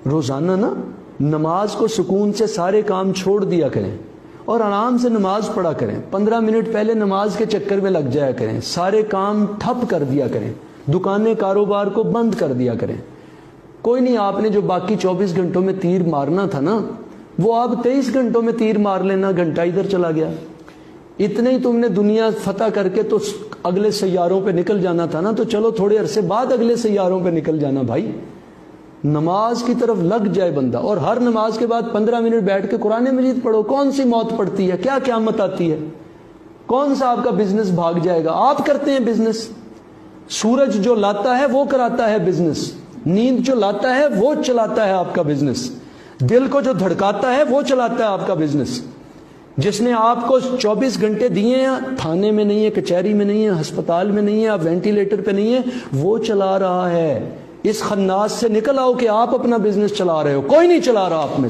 روزانہ نا نماز کو سکون سے سارے کام چھوڑ دیا کریں اور آرام سے نماز پڑھا کریں. 15 منٹ پہلے نماز کے چکر میں لگ جایا کریں. سارے کام ٹھپ کر دیا کریں. دکانیں کاروبار کو بند کر دیا کریں. کوئی نہیں، آپ نے جو باقی 24 گھنٹوں میں تیر مارنا تھا نا، وہ آپ 23 گھنٹوں میں تیر مار لینا. گھنٹہ ادھر چلا گیا. اتنے ہی تم نے دنیا فتح کر کے تو اگلے سیاروں پہ نکل جانا تھا نا، تو چلو تھوڑے عرصے بعد اگلے سیاروں پہ نکل جانا بھائی. نماز کی طرف لگ جائے بندہ، اور ہر نماز کے بعد 15 منٹ بیٹھ کے قرآن مجید پڑھو. کون سی موت پڑتی ہے؟ کیا قیامت آتی ہے؟ کون سا آپ کا بزنس بھاگ جائے گا؟ آپ کرتے ہیں بزنس. سورج جو لاتا ہے وہ کراتا ہے بزنس. نیند جو لاتا ہے وہ چلاتا ہے آپ کا بزنس. دل کو جو دھڑکاتا ہے وہ چلاتا ہے آپ کا بزنس. جس نے آپ کو 24 گھنٹے دیے ہیں، تھانے میں نہیں ہے، کچہری میں نہیں ہے، ہسپتال میں نہیں ہے، آپ وینٹیلیٹر پہ نہیں ہے، وہ چلا رہا ہے. اس خناس سے نکل آؤ کہ آپ اپنا بزنس چلا رہے ہو. کوئی نہیں چلا رہا آپ میں سے.